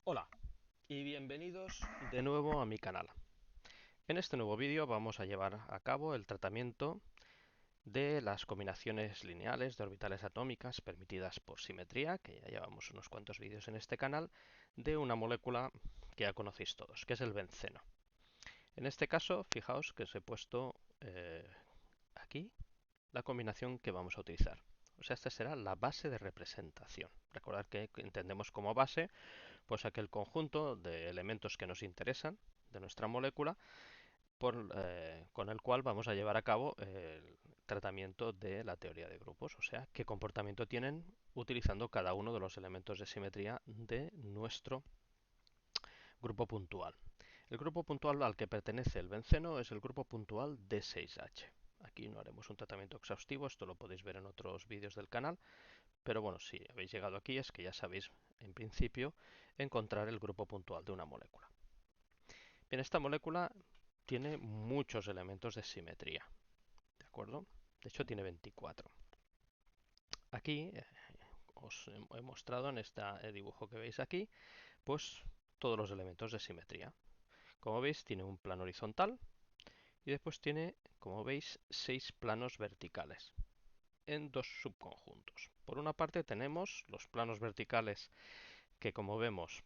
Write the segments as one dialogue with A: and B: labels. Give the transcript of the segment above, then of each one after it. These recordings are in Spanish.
A: Hola y bienvenidos de nuevo a mi canal. En este nuevo vídeo vamos a llevar a cabo el tratamiento de las combinaciones lineales de orbitales atómicas permitidas por simetría, que ya llevamos unos cuantos vídeos en este canal, de una molécula que ya conocéis todos, que es el benceno. En este caso, fijaos que os he puesto aquí la combinación que vamos a utilizar. O sea, esta será la base de representación. Recordad que entendemos como base pues aquel conjunto de elementos que nos interesan de nuestra molécula con el cual vamos a llevar a cabo el tratamiento de la teoría de grupos, o sea, qué comportamiento tienen utilizando cada uno de los elementos de simetría de nuestro grupo puntual. El grupo puntual al que pertenece el benceno es el grupo puntual D6H. Aquí no haremos un tratamiento exhaustivo, esto lo podéis ver en otros vídeos del canal, pero bueno, si habéis llegado aquí es que ya sabéis, en principio, encontrar el grupo puntual de una molécula. Bien, esta molécula tiene muchos elementos de simetría, ¿de acuerdo? De hecho, tiene 24. Aquí os he mostrado en este dibujo que veis aquí, pues todos los elementos de simetría. Como veis, tiene un plano horizontal y después tiene, como veis, 6 planos verticales en dos subconjuntos. Por una parte tenemos los planos verticales que, como vemos,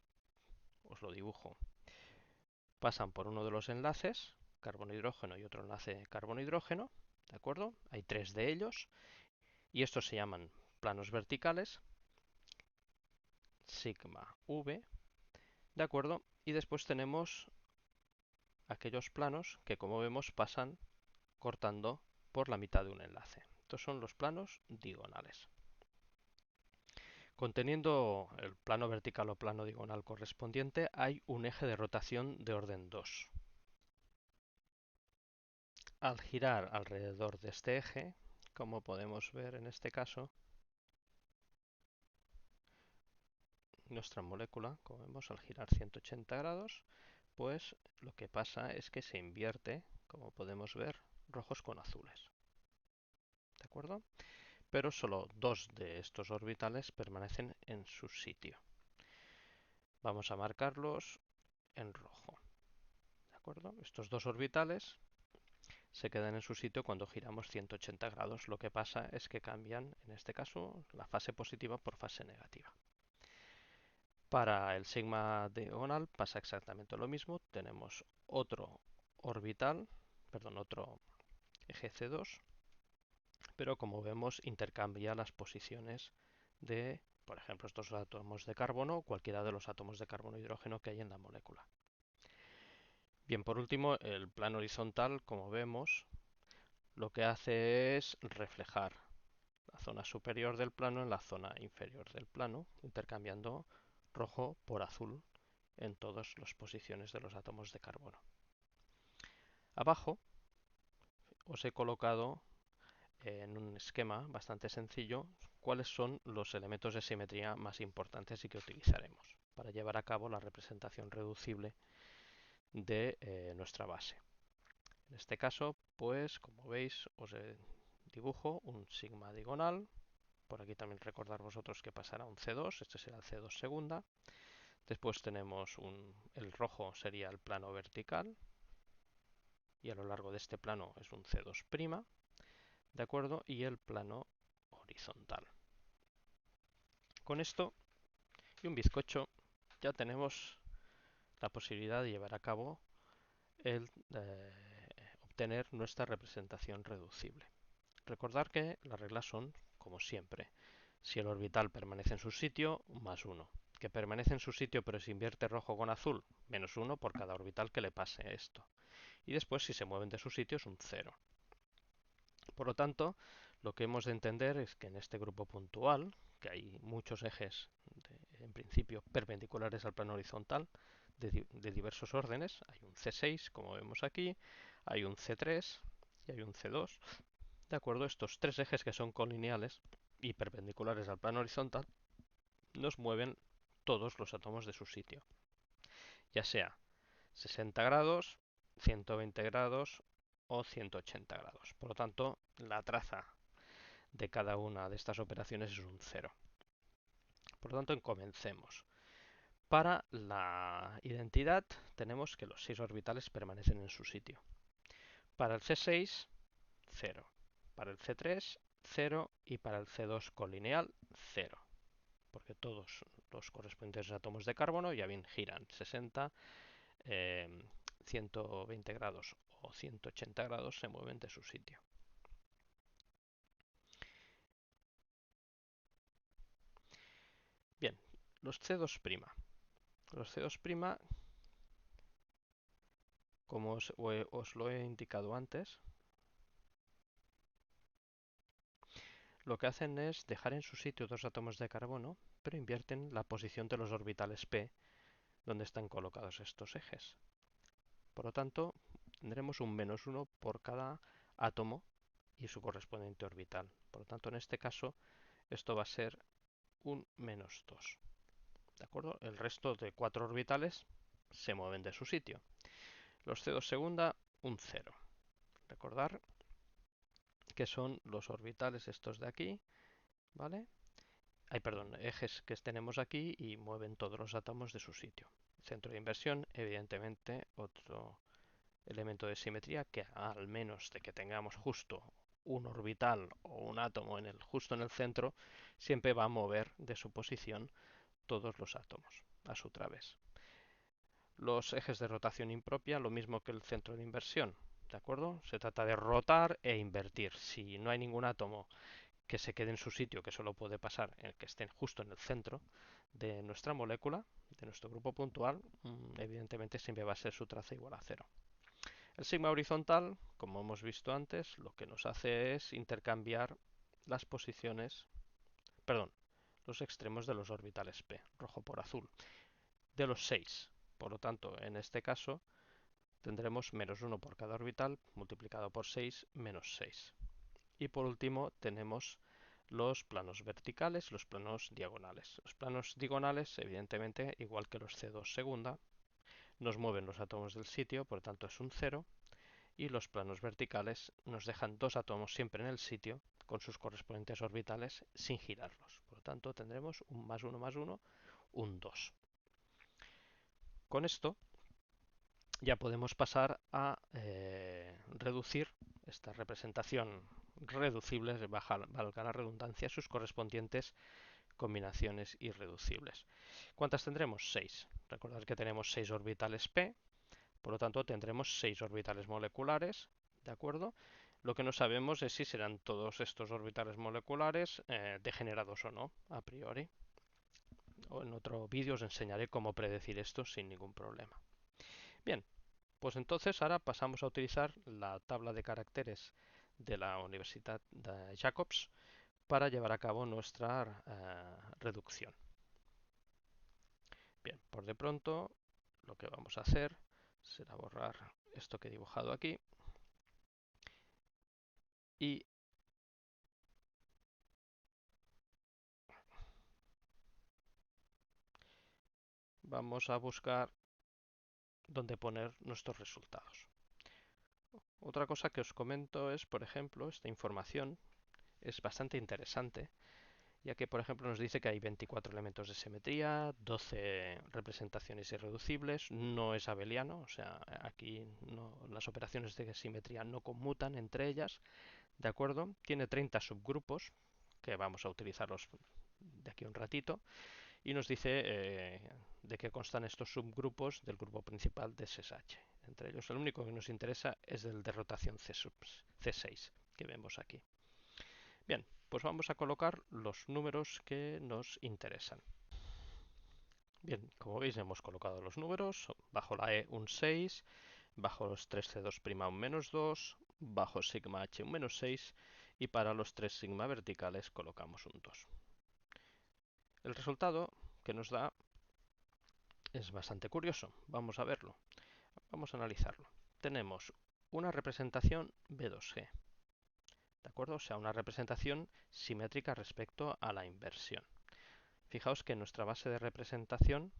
A: os lo dibujo, pasan por uno de los enlaces, carbono-hidrógeno y otro enlace carbono-hidrógeno, ¿de acuerdo? Hay 3 de ellos y estos se llaman planos verticales, sigma v, ¿de acuerdo? Y después tenemos aquellos planos que, como vemos, pasan cortando por la mitad de un enlace. Estos son los planos diagonales. Conteniendo el plano vertical o plano diagonal correspondiente, hay un eje de rotación de orden 2. Al girar alrededor de este eje, como podemos ver en este caso, nuestra molécula, como vemos, al girar 180 grados, pues lo que pasa es que se invierte, como podemos ver, rojos con azules. ¿De acuerdo? Pero solo 2 de estos orbitales permanecen en su sitio. Vamos a marcarlos en rojo. ¿De acuerdo? Estos 2 orbitales se quedan en su sitio cuando giramos 180 grados. Lo que pasa es que cambian, en este caso, la fase positiva por fase negativa. Para el sigma diagonal pasa exactamente lo mismo. Tenemos otro orbital, perdón, otro eje C2, pero como vemos intercambia las posiciones de, por ejemplo, estos átomos de carbono o cualquiera de los átomos de carbono e hidrógeno que hay en la molécula. Bien, por último, el plano horizontal, como vemos, lo que hace es reflejar la zona superior del plano en la zona inferior del plano, intercambiando rojo por azul en todas las posiciones de los átomos de carbono. Abajo os he colocado en un esquema bastante sencillo cuáles son los elementos de simetría más importantes y que utilizaremos para llevar a cabo la representación reducible de nuestra base. En este caso, pues como veis, os dibujo un sigma diagonal. Por aquí también recordar vosotros que pasará un C2, este será el C2 segunda. Después tenemos el rojo sería el plano vertical y a lo largo de este plano es un C2', ¿de acuerdo? Y el plano horizontal. Con esto y un bizcocho ya tenemos la posibilidad de llevar a cabo el obtener nuestra representación reducible. Recordar que las reglas son, como siempre, si el orbital permanece en su sitio, más 1. Que permanece en su sitio pero se invierte rojo con azul, menos 1 por cada orbital que le pase esto. Y después, si se mueven de su sitio, es un 0. Por lo tanto, lo que hemos de entender es que en este grupo puntual, que hay muchos ejes, en principio, perpendiculares al plano horizontal, de diversos órdenes, hay un C6, como vemos aquí, hay un C3 y hay un C2. De acuerdo, estos 3 ejes que son colineales y perpendiculares al plano horizontal nos mueven todos los átomos de su sitio, ya sea 60 grados, 120 grados o 180 grados. Por lo tanto, la traza de cada una de estas operaciones es un 0. Por lo tanto, comencemos. Para la identidad tenemos que los 6 orbitales permanecen en su sitio. Para el C6, 0. Para el C3, 0. Y para el C2 colineal, 0. Porque todos los correspondientes átomos de carbono ya bien giran 60, 120 grados o 180 grados, se mueven de su sitio. Bien, los C2'. Los C2', como os lo he indicado antes, lo que hacen es dejar en su sitio dos átomos de carbono, pero invierten la posición de los orbitales p donde están colocados estos ejes. Por lo tanto, tendremos un -1 por cada átomo y su correspondiente orbital. Por lo tanto, en este caso, esto va a ser un -2. ¿De acuerdo? El resto de 4 orbitales se mueven de su sitio. Los C2 segunda, un 0. Recordar que son los orbitales estos de aquí, ¿vale? Perdón, ejes que tenemos aquí y mueven todos los átomos de su sitio. Centro de inversión, evidentemente, otro elemento de simetría que al menos de que tengamos justo un orbital o un átomo justo en el centro, siempre va a mover de su posición todos los átomos a su través. Los ejes de rotación impropia, lo mismo que el centro de inversión, ¿de acuerdo? Se trata de rotar e invertir. Si no hay ningún átomo que se quede en su sitio, que solo puede pasar el que esté justo en el centro de nuestra molécula, de nuestro grupo puntual, evidentemente siempre va a ser su traza igual a 0. El sigma horizontal, como hemos visto antes, lo que nos hace es intercambiar las posiciones, perdón, los extremos de los orbitales p, rojo por azul, de los 6. Por lo tanto, en este caso, tendremos -1 por cada orbital multiplicado por 6, -6. Y por último, tenemos los planos verticales y los planos diagonales. Los planos diagonales, evidentemente, igual que los C2 segunda, nos mueven los átomos del sitio, por lo tanto es un 0, y los planos verticales nos dejan dos átomos siempre en el sitio con sus correspondientes orbitales sin girarlos. Por lo tanto, tendremos un +1, un 2. Con esto ya podemos pasar a reducir esta representación reducible, valga la redundancia, sus correspondientes combinaciones irreducibles. ¿Cuántas tendremos? 6. Recordad que tenemos 6 orbitales p, por lo tanto tendremos 6 orbitales moleculares, ¿de acuerdo? Lo que no sabemos es si serán todos estos orbitales moleculares degenerados o no, a priori. O en otro vídeo os enseñaré cómo predecir esto sin ningún problema. Bien, pues entonces ahora pasamos a utilizar la tabla de caracteres de la Universidad de Jacobs para llevar a cabo nuestra reducción. Bien, por de pronto lo que vamos a hacer será borrar esto que he dibujado aquí y vamos a buscar dónde poner nuestros resultados. Otra cosa que os comento es, por ejemplo, esta información es bastante interesante, ya que, por ejemplo, nos dice que hay 24 elementos de simetría, 12 representaciones irreducibles, no es abeliano, o sea, aquí las operaciones de simetría no conmutan entre ellas, ¿de acuerdo? Tiene 30 subgrupos, que vamos a utilizarlos de aquí a un ratito, y nos dice de qué constan estos subgrupos del grupo principal de SSH. Entre ellos, el único que nos interesa es el de rotación C6, que vemos aquí. Bien, pues vamos a colocar los números que nos interesan. Bien, como veis hemos colocado los números, bajo la E un 6, bajo los 3C2' un -2, bajo sigma H un -6 y para los 3 sigma verticales colocamos un 2. El resultado que nos da es bastante curioso, vamos a verlo, vamos a analizarlo. Tenemos una representación B2G, ¿de acuerdo? O sea, una representación simétrica respecto a la inversión. Fijaos que en nuestra base de representación,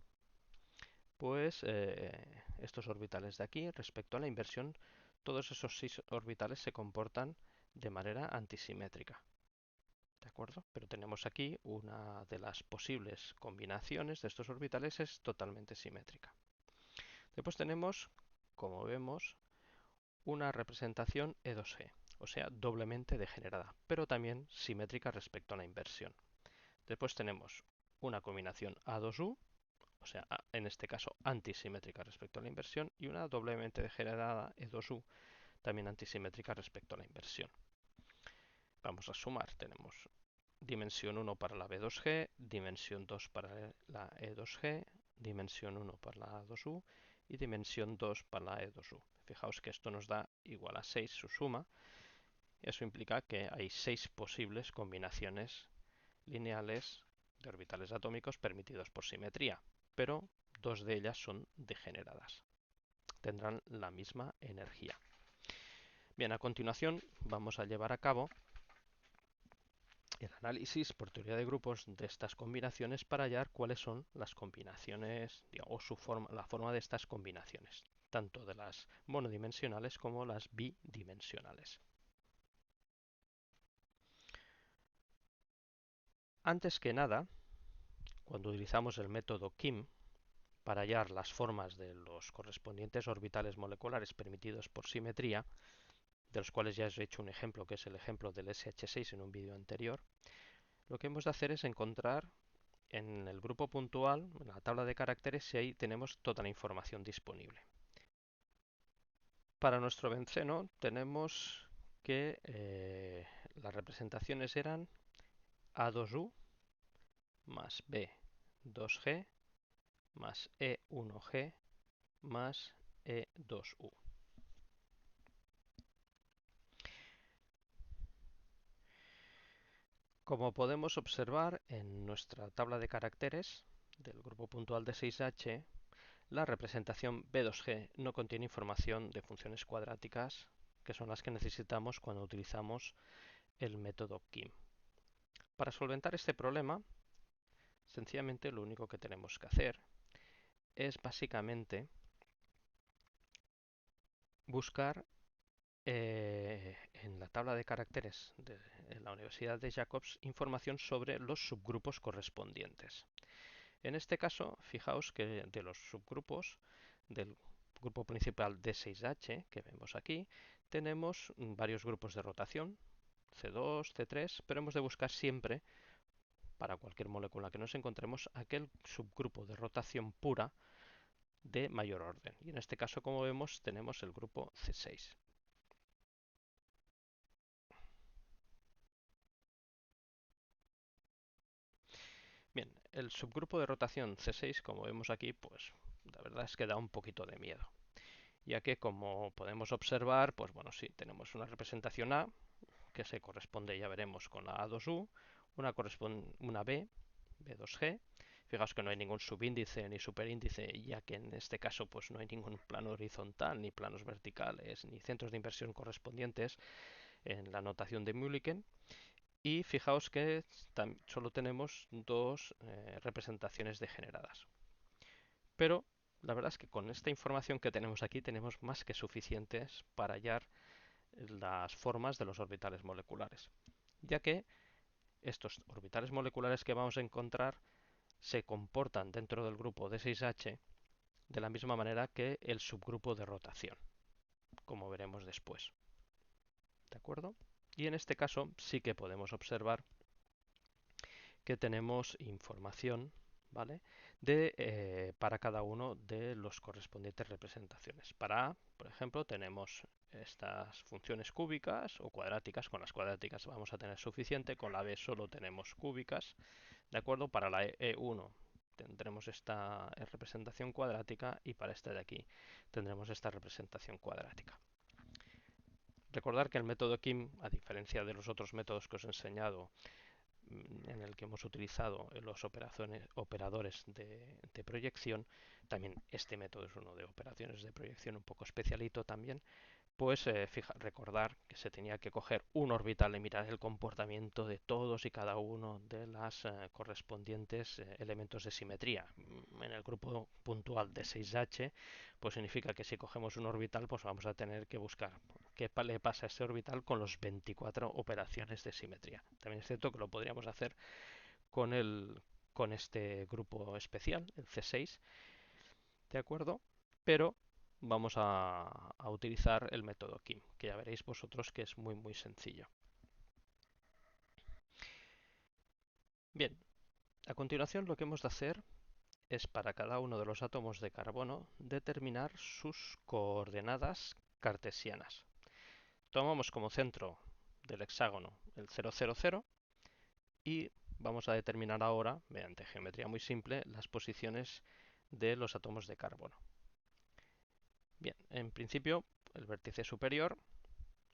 A: pues estos orbitales de aquí, respecto a la inversión, todos esos 6 orbitales se comportan de manera antisimétrica. ¿De acuerdo? Pero tenemos aquí una de las posibles combinaciones de estos orbitales es totalmente simétrica. Después tenemos, como vemos, una representación E2G, o sea, doblemente degenerada, pero también simétrica respecto a la inversión. Después tenemos una combinación A2U, o sea, en este caso antisimétrica respecto a la inversión, y una doblemente degenerada E2U, también antisimétrica respecto a la inversión. Vamos a sumar, tenemos dimensión 1 para la B2G, dimensión 2 para la E2G, dimensión 1 para la A2U y dimensión 2 para la E2U. Fijaos que esto nos da igual a 6 su suma. Eso implica que hay 6 posibles combinaciones lineales de orbitales atómicos permitidos por simetría, pero 2 de ellas son degeneradas. Tendrán la misma energía. Bien, a continuación vamos a llevar a cabo el análisis por teoría de grupos de estas combinaciones para hallar cuáles son las combinaciones, digamos, la forma de estas combinaciones, tanto de las monodimensionales como las bidimensionales. Antes que nada, cuando utilizamos el método KIM para hallar las formas de los correspondientes orbitales moleculares permitidos por simetría, de los cuales ya os he hecho un ejemplo, que es el ejemplo del SH6 en un vídeo anterior, lo que hemos de hacer es encontrar en el grupo puntual, en la tabla de caracteres, si ahí tenemos toda la información disponible. Para nuestro benceno tenemos que las representaciones eran A2U más B2G más E1G más E2U. Como podemos observar en nuestra tabla de caracteres del grupo puntual de 6H, la representación B2G no contiene información de funciones cuadráticas, que son las que necesitamos cuando utilizamos el método KIM. Para solventar este problema, sencillamente lo único que tenemos que hacer es básicamente buscar en la tabla de caracteres de la Universidad de Jacobs información sobre los subgrupos correspondientes. En este caso, fijaos que de los subgrupos del grupo principal D6H que vemos aquí, tenemos varios grupos de rotación, C2, C3, pero hemos de buscar siempre, para cualquier molécula que nos encontremos, aquel subgrupo de rotación pura de mayor orden. Y en este caso, como vemos, tenemos el grupo C6. Bien, el subgrupo de rotación C6, como vemos aquí, pues la verdad es que da un poquito de miedo, ya que como podemos observar, pues bueno, sí, tenemos una representación A, que se corresponde, ya veremos, con la A2U, una B, B2G. Fijaos que no hay ningún subíndice ni superíndice, ya que en este caso pues no hay ningún plano horizontal, ni planos verticales, ni centros de inversión correspondientes en la notación de Mulliken. Y fijaos que solo tenemos dos representaciones degeneradas. Pero la verdad es que con esta información que tenemos aquí tenemos más que suficientes para hallar las formas de los orbitales moleculares, ya que estos orbitales moleculares que vamos a encontrar se comportan dentro del grupo D6H de la misma manera que el subgrupo de rotación, como veremos después. ¿De acuerdo? Y en este caso sí que podemos observar que tenemos información, ¿vale? Para cada uno de los correspondientes representaciones. Para A, por ejemplo, tenemos estas funciones cúbicas o cuadráticas. Con las cuadráticas vamos a tener suficiente, con la B solo tenemos cúbicas, ¿de acuerdo? Para la E1 tendremos esta representación cuadrática y para este de aquí tendremos esta representación cuadrática. Recordar que el método KIM, a diferencia de los otros métodos que os he enseñado, en el que hemos utilizado los operadores de proyección, también este método es uno de operaciones de proyección un poco especialito también, pues recordar que se tenía que coger un orbital y mirar el comportamiento de todos y cada uno de los correspondientes elementos de simetría. En el grupo puntual de 6H, pues significa que si cogemos un orbital, pues vamos a tener que buscar qué le pasa a este orbital con los 24 operaciones de simetría. También es cierto que lo podríamos hacer con con este grupo especial, el C6, ¿de acuerdo? Pero vamos a utilizar el método Kim, que ya veréis vosotros que es muy sencillo. Bien, a continuación lo que hemos de hacer es para cada uno de los átomos de carbono determinar sus coordenadas cartesianas. Tomamos como centro del hexágono el 0, 0, 0 y vamos a determinar ahora, mediante geometría muy simple, las posiciones de los átomos de carbono. Bien, en principio, el vértice superior,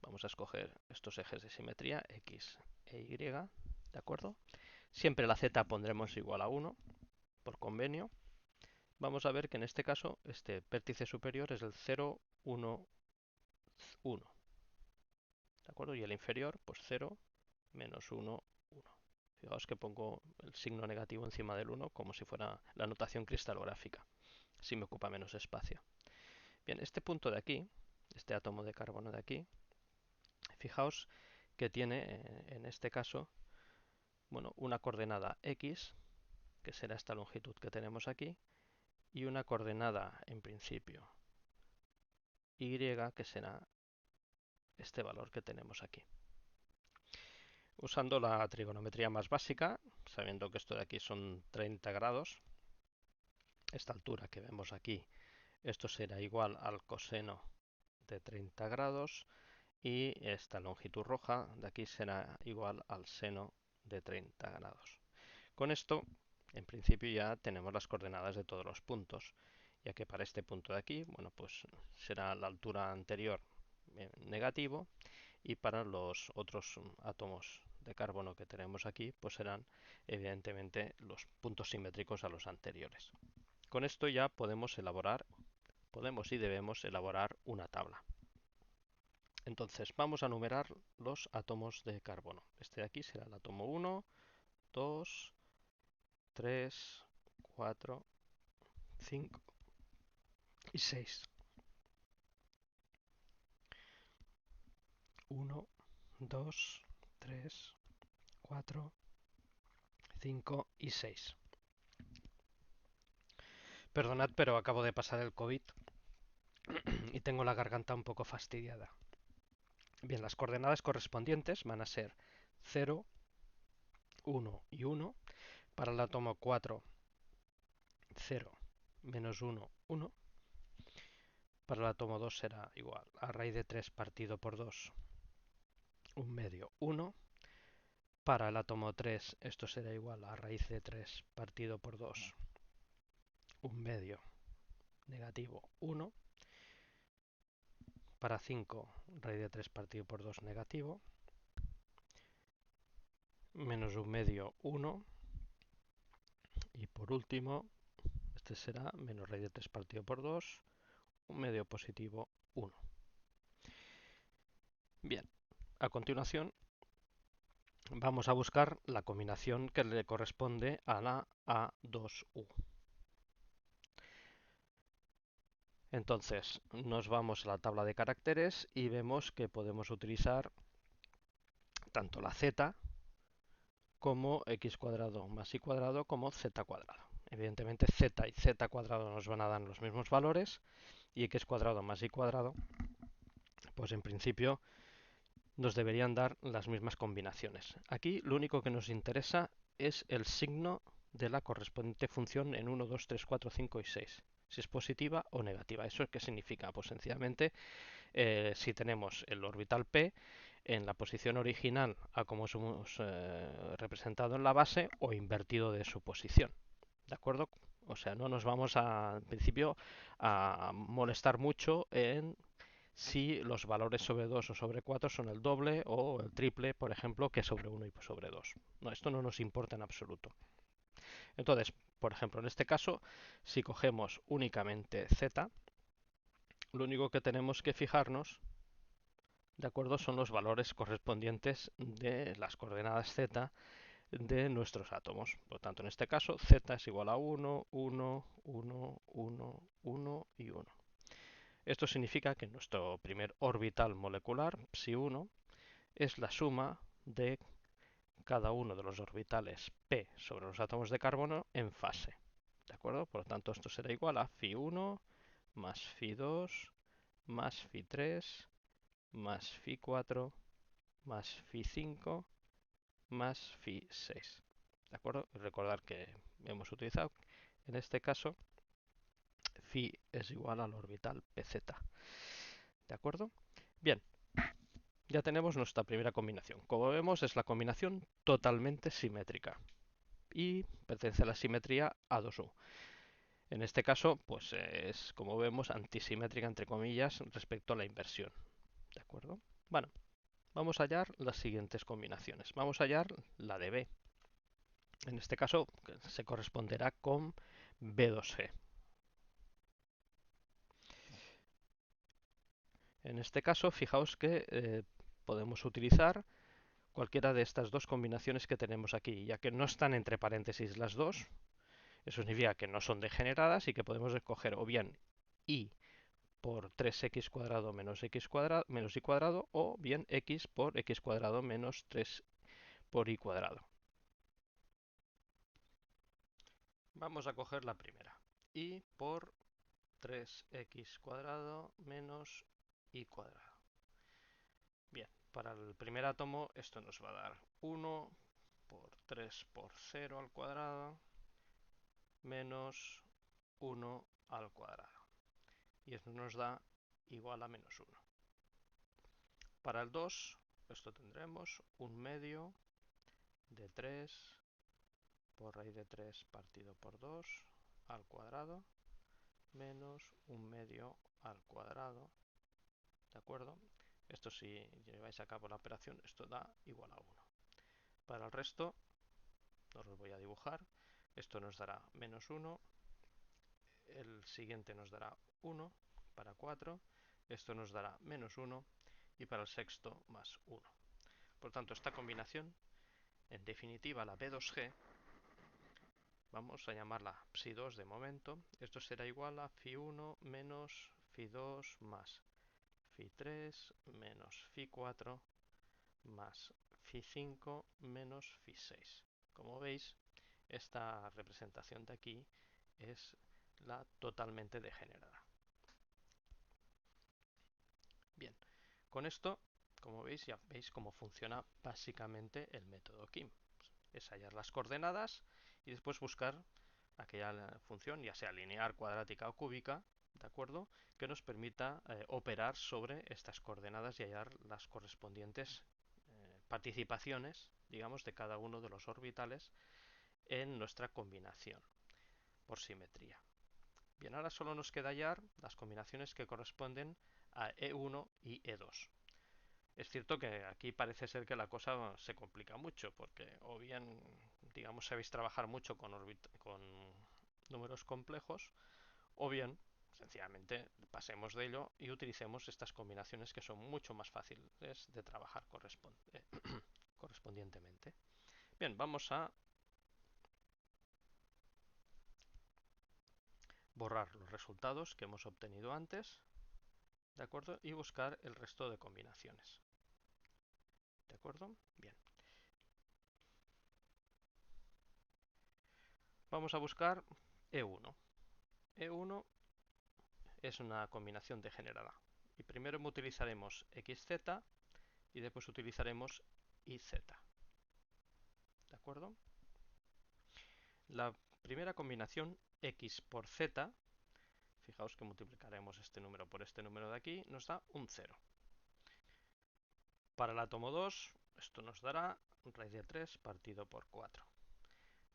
A: vamos a escoger estos ejes de simetría, X e Y, ¿de acuerdo? Siempre la Z pondremos igual a 1, por convenio. Vamos a ver que en este caso, este vértice superior es el 0, 1, 1, ¿de acuerdo? Y el inferior, pues 0, menos 1, 1. Fijaos que pongo el signo negativo encima del 1 como si fuera la notación cristalográfica. Así me ocupa menos espacio. Bien, este punto de aquí, este átomo de carbono de aquí, fijaos que tiene en este caso, bueno, una coordenada X, que será esta longitud que tenemos aquí, y una coordenada en principio Y, que será este valor que tenemos aquí. Usando la trigonometría más básica, sabiendo que esto de aquí son 30 grados, esta altura que vemos aquí, esto será igual al coseno de 30 grados y esta longitud roja de aquí será igual al seno de 30 grados. Con esto, en principio ya tenemos las coordenadas de todos los puntos, ya que para este punto de aquí, bueno, pues será la altura anterior negativo y para los otros átomos de carbono que tenemos aquí, pues serán evidentemente los puntos simétricos a los anteriores. Con esto ya podemos y debemos elaborar una tabla. Entonces vamos a numerar los átomos de carbono. Este de aquí será el átomo 1, 2, 3, 4, 5 y 6. 1, 2, 3, 4, 5 y 6. Perdonad, pero acabo de pasar el COVID y tengo la garganta un poco fastidiada. Bien, las coordenadas correspondientes van a ser 0, 1 y 1. Para el átomo 4, 0, menos 1, 1. Para el átomo 2 será igual a raíz de 3 partido por 2, 1 medio, 1. Para el átomo 3 esto será igual a raíz de 3 partido por 2, 1 medio, negativo, 1. Para 5, raíz de 3 partido por 2, negativo. Menos 1 medio, 1. Y por último, este será menos raíz de 3 partido por 2, 1 medio positivo, 1. Bien, a continuación vamos a buscar la combinación que le corresponde a la A2U. Entonces, nos vamos a la tabla de caracteres y vemos que podemos utilizar tanto la z como x cuadrado más y cuadrado como z cuadrado. Evidentemente z y z cuadrado nos van a dar los mismos valores y x cuadrado más y cuadrado, pues en principio nos deberían dar las mismas combinaciones. Aquí lo único que nos interesa es el signo de la correspondiente función en 1, 2, 3, 4, 5 y 6. Si es positiva o negativa. ¿Eso qué significa? Pues sencillamente si tenemos el orbital P en la posición original a como hemos representado en la base o invertido de su posición. ¿De acuerdo? O sea, no nos vamos en principio a molestar mucho en si los valores sobre 2 o sobre 4 son el doble o el triple, por ejemplo, que sobre 1 y sobre 2. No, esto no nos importa en absoluto. Entonces, por ejemplo, en este caso, si cogemos únicamente z, lo único que tenemos que fijarnos, de acuerdo, son los valores correspondientes de las coordenadas z de nuestros átomos. Por lo tanto, en este caso, z es igual a 1, 1, 1, 1, 1 y 1. Esto significa que nuestro primer orbital molecular, psi1, es la suma de cada uno de los orbitales p sobre los átomos de carbono en fase. ¿De acuerdo? Por lo tanto, esto será igual a phi1 más phi2 más phi3 más phi4 más phi5 más phi6. ¿De acuerdo? Y recordar que hemos utilizado, en este caso, phi es igual al orbital pz. ¿De acuerdo? Bien, ya tenemos nuestra primera combinación. Como vemos, es la combinación totalmente simétrica y pertenece a la simetría A2U. En este caso, pues es, como vemos, antisimétrica, entre comillas, respecto a la inversión. ¿De acuerdo? Bueno, vamos a hallar las siguientes combinaciones. Vamos a hallar la de B. En este caso, se corresponderá con B2G. En este caso, fijaos que podemos utilizar cualquiera de estas dos combinaciones que tenemos aquí, ya que no están entre paréntesis las dos. Eso significa que no son degeneradas y que podemos escoger o bien y por 3x cuadrado menos x cuadrado menos y cuadrado, o bien x por x cuadrado menos 3 por y cuadrado. Vamos a coger la primera. Y por 3x cuadrado menos y cuadrado. Bien, para el primer átomo esto nos va a dar 1 por 3 por 0 al cuadrado menos 1 al cuadrado. Y esto nos da igual a menos 1. Para el 2, esto tendremos un medio de 3 por raíz de 3 partido por 2 al cuadrado menos un medio al cuadrado. ¿De acuerdo? Esto, si lleváis a cabo la operación, esto da igual a 1. Para el resto, os lo voy a dibujar. Esto nos dará menos 1. El siguiente nos dará 1 para 4. Esto nos dará menos 1. Y para el sexto, más 1. Por tanto, esta combinación, en definitiva la B2G, vamos a llamarla psi2 de momento. Esto será igual a phi1 menos phi2 más phi3 menos phi4 más phi5 menos phi6. Como veis, esta representación de aquí es la totalmente degenerada. Bien, con esto, como veis, ya veis cómo funciona básicamente el método KIM. Es hallar las coordenadas y después buscar aquella función, ya sea lineal, cuadrática o cúbica, ¿de acuerdo?, que nos permita operar sobre estas coordenadas y hallar las correspondientes participaciones, digamos, de cada uno de los orbitales en nuestra combinación por simetría. Bien, ahora solo nos queda hallar las combinaciones que corresponden a E1 y E2. Es cierto que aquí parece ser que la cosa se complica mucho, porque o bien, digamos, sabéis trabajar mucho con números complejos, o bien, sencillamente, pasemos de ello y utilicemos estas combinaciones que son mucho más fáciles de trabajar correspondientemente. Bien, vamos a borrar los resultados que hemos obtenido antes, ¿de acuerdo? Y buscar el resto de combinaciones. ¿De acuerdo? Bien. Vamos a buscar E1. E1 es una combinación degenerada. Y primero utilizaremos XZ y después utilizaremos IZ. ¿De acuerdo? La primera combinación, X por Z, fijaos que multiplicaremos este número por este número de aquí, nos da un 0. Para el átomo 2, esto nos dará raíz de 3 partido por 4.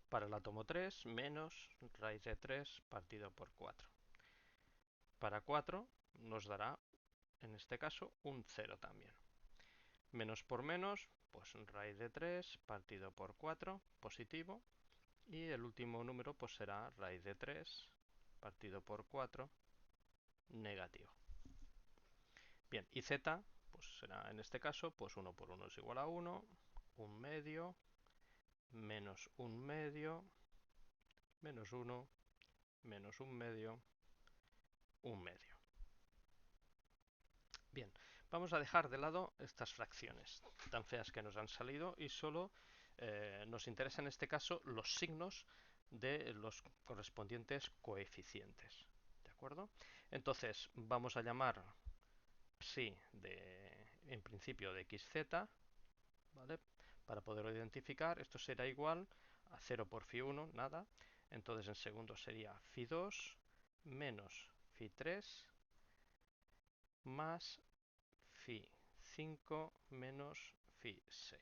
A: Para el átomo 3, menos raíz de 3 partido por 4. Para 4 nos dará, en este caso, un 0 también. Menos por menos, pues raíz de 3 partido por 4, positivo. Y el último número pues será raíz de 3 partido por 4, negativo. Bien, y z pues será en este caso pues 1 por 1 es igual a 1, un medio, menos un medio, menos 1, menos un medio, un medio. Bien, vamos a dejar de lado estas fracciones tan feas que nos han salido y solo nos interesa en este caso los signos de los correspondientes coeficientes. ¿De acuerdo? Entonces vamos a llamar psi en principio de xz, ¿vale? Para poderlo identificar, esto será igual a 0 por phi1, nada. Entonces en segundos sería phi2 menos phi3 más phi5 menos phi6.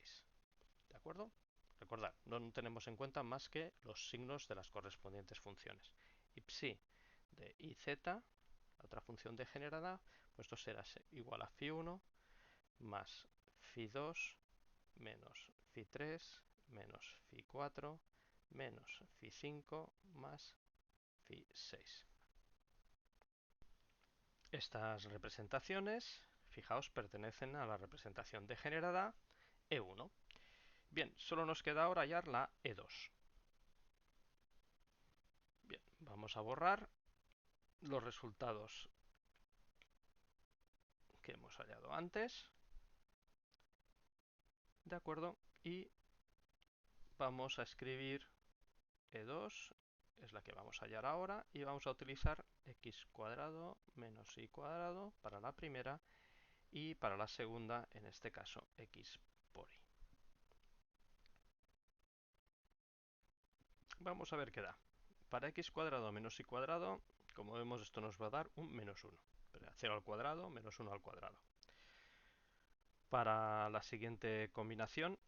A: ¿De acuerdo? Recordad, no tenemos en cuenta más que los signos de las correspondientes funciones. Y psi de iz, la otra función degenerada, pues esto será igual a phi1 más phi2 menos phi3 menos phi4 menos phi5 más phi6. Estas representaciones, fijaos, pertenecen a la representación degenerada E1. Bien, solo nos queda ahora hallar la E2. Bien, vamos a borrar los resultados que hemos hallado antes. ¿De acuerdo? Y vamos a escribir E2, es la que vamos a hallar ahora, y vamos a utilizar x cuadrado menos y cuadrado para la primera y para la segunda, en este caso, x por y. Vamos a ver qué da. Para x cuadrado menos y cuadrado, como vemos, esto nos va a dar un menos 1. 0 al cuadrado menos 1 al cuadrado. Para la siguiente combinación,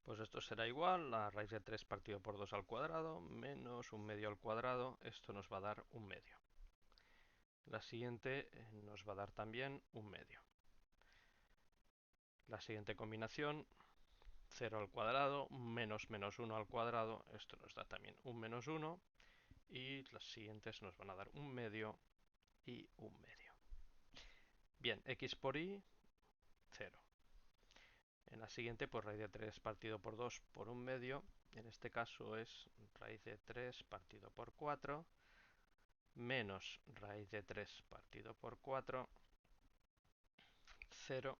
A: pues esto será igual a raíz de 3 partido por 2 al cuadrado menos un medio al cuadrado. Esto nos va a dar un medio. La siguiente nos va a dar también un medio. La siguiente combinación, 0 al cuadrado menos menos 1 al cuadrado. Esto nos da también un menos 1. Y las siguientes nos van a dar un medio y un medio. Bien, x por y, 0. En la siguiente, pues raíz de 3 partido por 2 por un medio. En este caso es raíz de 3 partido por 4 menos raíz de 3 partido por 4, 0,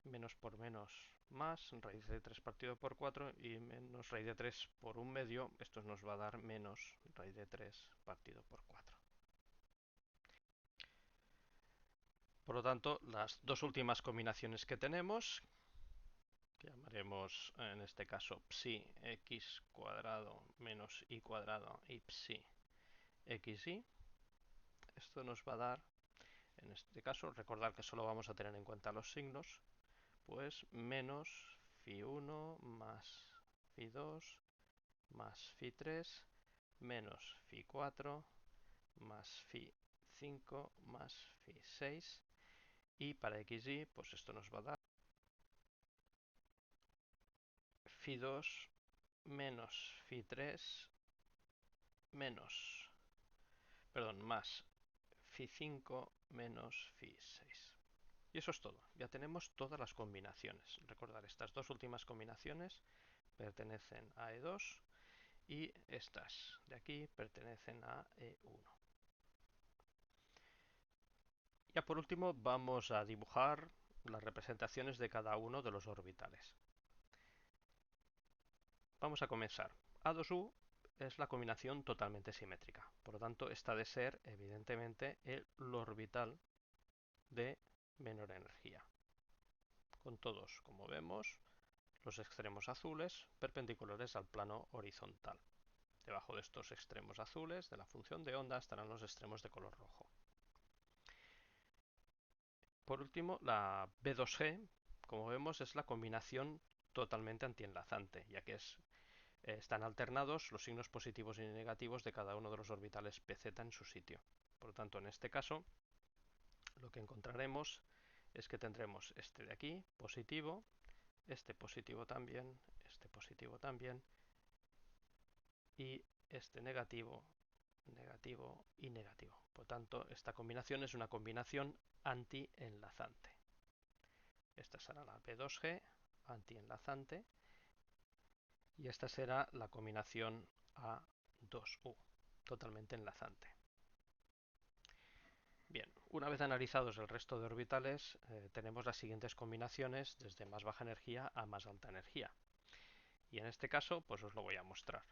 A: menos por menos más, raíz de 3 partido por 4 y menos raíz de 3 por un medio. Esto nos va a dar menos raíz de 3 partido por 4. Por lo tanto, las dos últimas combinaciones que tenemos, que llamaremos en este caso psi x cuadrado menos y cuadrado y psi xy, esto nos va a dar, en este caso, recordar que solo vamos a tener en cuenta los signos, pues menos phi1 más phi2 más phi3 menos phi4 más phi5 más phi6, y para xy, pues esto nos va a dar phi2 menos phi3 menos, perdón, más phi5 menos phi6. Y eso es todo. Ya tenemos todas las combinaciones. Recordar, estas dos últimas combinaciones pertenecen a E2 y estas de aquí pertenecen a E1. Ya por último vamos a dibujar las representaciones de cada uno de los orbitales. Vamos a comenzar. A2U es la combinación totalmente simétrica. Por lo tanto, esta ha de ser evidentemente el orbital de menor energía, con todos, como vemos, los extremos azules perpendiculares al plano horizontal. Debajo de estos extremos azules de la función de onda estarán los extremos de color rojo. Por último, la B2G, como vemos, es la combinación totalmente antienlazante, ya que están alternados los signos positivos y negativos de cada uno de los orbitales PZ en su sitio. Por lo tanto, en este caso, lo que encontraremos es que tendremos este de aquí, positivo, este positivo también, este positivo también, y este negativo, negativo y negativo. Por tanto, esta combinación es una combinación antienlazante. Esta será la B2G antienlazante y esta será la combinación A2U, totalmente enlazante. Bien, Una vez analizados el resto de orbitales, tenemos las siguientes combinaciones desde más baja energía a más alta energía. Y en este caso, pues os lo voy a mostrar.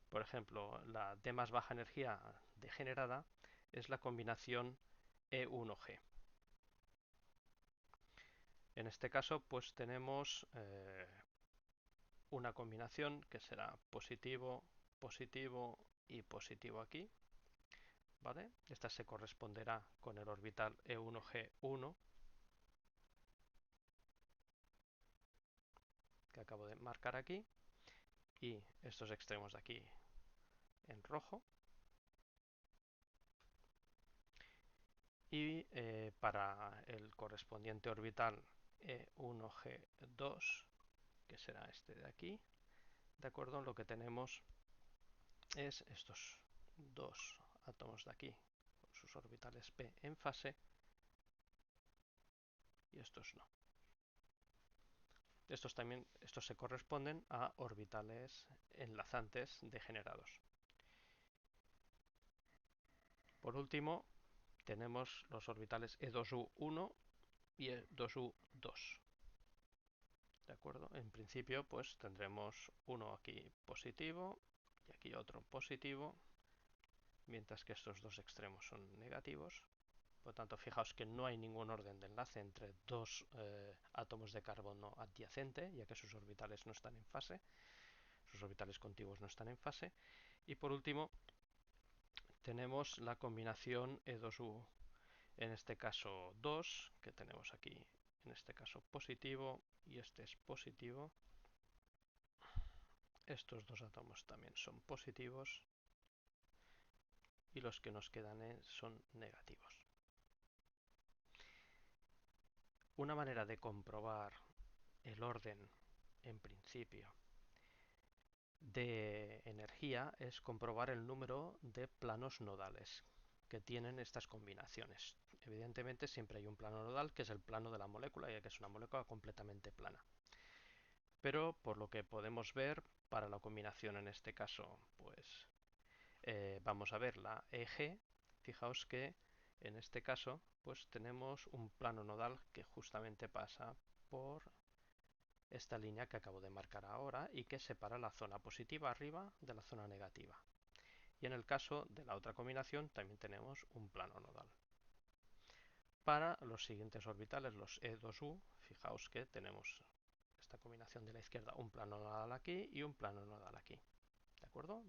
A: Por ejemplo, la de más baja energía degenerada es la combinación E1G. En este caso, pues tenemos una combinación que será positivo, positivo y positivo aquí, ¿vale? Esta se corresponderá con el orbital E1G1 que acabo de marcar aquí, y estos extremos de aquí en rojo. Y para el correspondiente orbital E1G2, que será este de aquí, ¿de acuerdo? Lo que tenemos es estos dos átomos de aquí con sus orbitales p en fase, y estos no. Estos se corresponden a orbitales enlazantes degenerados. Por último, tenemos los orbitales E2U1 y E2U2. ¿De acuerdo? En principio, pues tendremos uno aquí positivo y aquí otro positivo, mientras que estos dos extremos son negativos. Por lo tanto, fijaos que no hay ningún orden de enlace entre dos átomos de carbono adyacente, ya que sus orbitales no están en fase, sus orbitales contiguos no están en fase. Y por último, tenemos la combinación E2U, en este caso 2, que tenemos aquí, en este caso positivo, y este es positivo. Estos dos átomos también son positivos y los que nos quedan son negativos. Una manera de comprobar el orden, en principio, de energía es comprobar el número de planos nodales que tienen estas combinaciones. Evidentemente siempre hay un plano nodal, que es el plano de la molécula, ya que es una molécula completamente plana. Pero por lo que podemos ver, para la combinación en este caso, pues vamos a ver la EG. Fijaos que en este caso pues tenemos un plano nodal que justamente pasa por esta línea que acabo de marcar ahora y que separa la zona positiva arriba de la zona negativa. Y en el caso de la otra combinación también tenemos un plano nodal. Para los siguientes orbitales, los E2U, fijaos que tenemos esta combinación de la izquierda, un plano nodal aquí y un plano nodal aquí. ¿De acuerdo?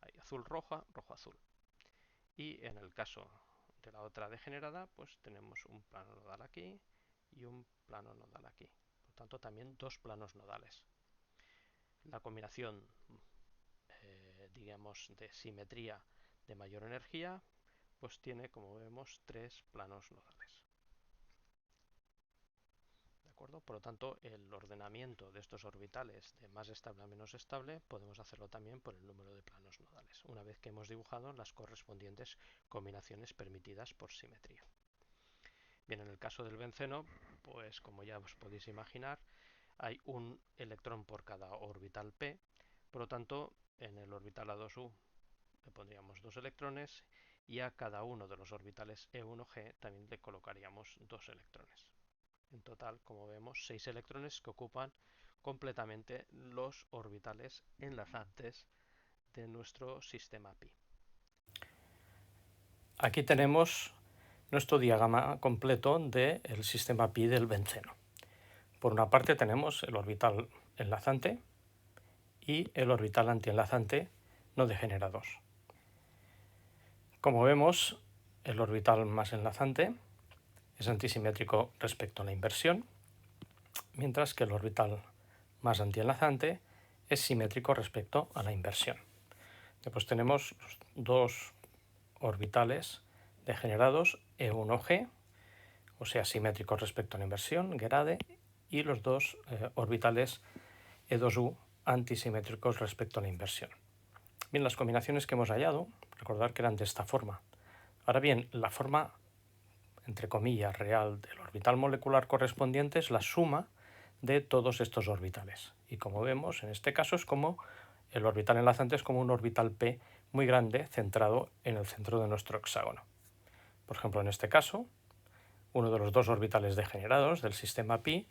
A: Hay azul roja, rojo azul. Y en el caso de la otra degenerada, pues tenemos un plano nodal aquí y un plano nodal aquí. Por tanto, también dos planos nodales. La combinación, digamos, de simetría de mayor energía, pues tiene, como vemos, tres planos nodales. ¿De acuerdo? Por lo tanto, el ordenamiento de estos orbitales de más estable a menos estable podemos hacerlo también por el número de planos nodales, una vez que hemos dibujado las correspondientes combinaciones permitidas por simetría. Bien, en el caso del benceno, pues como ya os podéis imaginar, hay un electrón por cada orbital p, por lo tanto, en el orbital A2U le pondríamos dos electrones y a cada uno de los orbitales E1G también le colocaríamos dos electrones. En total, como vemos, 6 electrones que ocupan completamente los orbitales enlazantes de nuestro sistema pi.
B: Aquí tenemos nuestro diagrama completo del sistema pi del benceno. Por una parte tenemos el orbital enlazante y el orbital antienlazante no degenerados. Como vemos, el orbital más enlazante es antisimétrico respecto a la inversión, mientras que el orbital más antienlazante es simétrico respecto a la inversión. Después tenemos los dos orbitales degenerados E1G, o sea, simétricos respecto a la inversión, Gerade, y los dos orbitales E2U antisimétricos respecto a la inversión. Bien, las combinaciones que hemos hallado, recordar que eran de esta forma. Ahora bien, la forma, entre comillas, real del orbital molecular correspondiente es la suma de todos estos orbitales. Y como vemos, en este caso es como el orbital enlazante es como un orbital p muy grande centrado en el centro de nuestro hexágono. Por ejemplo, en este caso, uno de los dos orbitales degenerados del sistema pi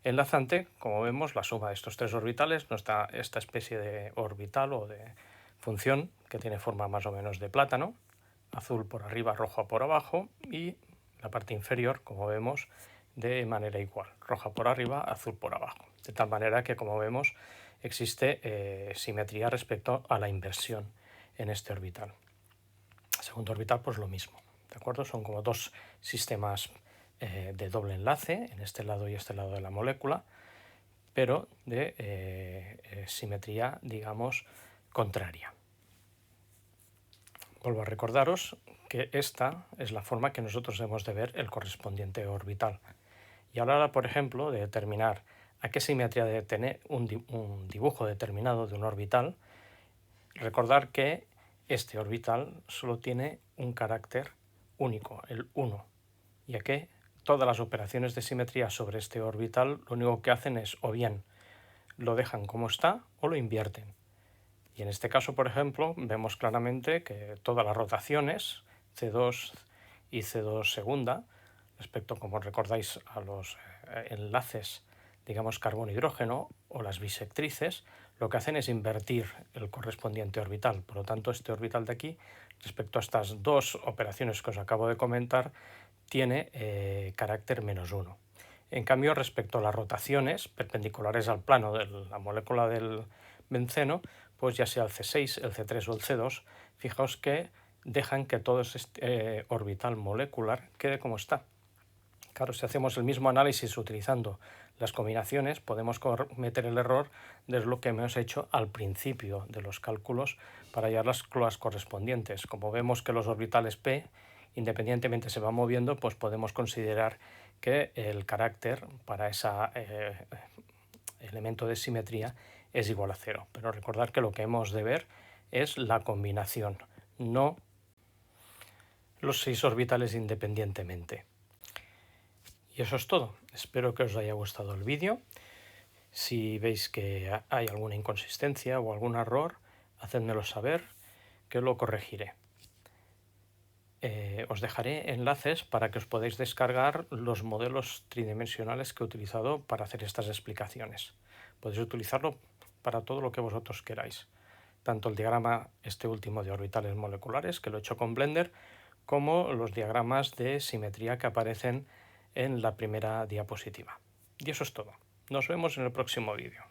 B: enlazante, como vemos, la suma de estos tres orbitales nos da esta especie de orbital o de función que tiene forma más o menos de plátano, azul por arriba, rojo por abajo, y la parte inferior, como vemos, de manera igual, roja por arriba, azul por abajo. De tal manera que, como vemos, existe simetría respecto a la inversión en este orbital. Segundo orbital, pues lo mismo, ¿de acuerdo? Son como dos sistemas de doble enlace, en este lado y este lado de la molécula, pero de simetría, digamos, contraria. Vuelvo a recordaros que esta es la forma que nosotros debemos de ver el correspondiente orbital. Y a la hora, por ejemplo, de determinar a qué simetría debe tener un dibujo determinado de un orbital, recordar que este orbital solo tiene un carácter único, el 1, ya que todas las operaciones de simetría sobre este orbital lo único que hacen es o bien lo dejan como está o lo invierten. Y en este caso, por ejemplo, vemos claramente que todas las rotaciones, C2 y C2 segunda, respecto, como recordáis, a los enlaces, digamos, carbono-hidrógeno o las bisectrices, lo que hacen es invertir el correspondiente orbital. Por lo tanto, este orbital de aquí, respecto a estas dos operaciones que os acabo de comentar, tiene carácter -1. En cambio, respecto a las rotaciones perpendiculares al plano de la molécula del benceno, pues ya sea el C6, el C3 o el C2, fijaos que dejan que todo este orbital molecular quede como está. Claro, si hacemos el mismo análisis utilizando las combinaciones, podemos cometer el error de lo que hemos hecho al principio de los cálculos para hallar las cloas correspondientes. Como vemos que los orbitales P, independientemente se van moviendo, pues podemos considerar que el carácter para ese elemento de simetría es igual a 0. Pero recordad que lo que hemos de ver es la combinación, no los 6 orbitales independientemente. Y eso es todo. Espero que os haya gustado el vídeo. Si veis que hay alguna inconsistencia o algún error, hacedmelo saber, que lo corregiré. Os dejaré enlaces para que os podáis descargar los modelos tridimensionales que he utilizado para hacer estas explicaciones. Podéis utilizarlo para todo lo que vosotros queráis. Tanto el diagrama este último de orbitales moleculares, que lo he hecho con Blender, como los diagramas de simetría que aparecen en la primera diapositiva. Y eso es todo. Nos vemos en el próximo vídeo.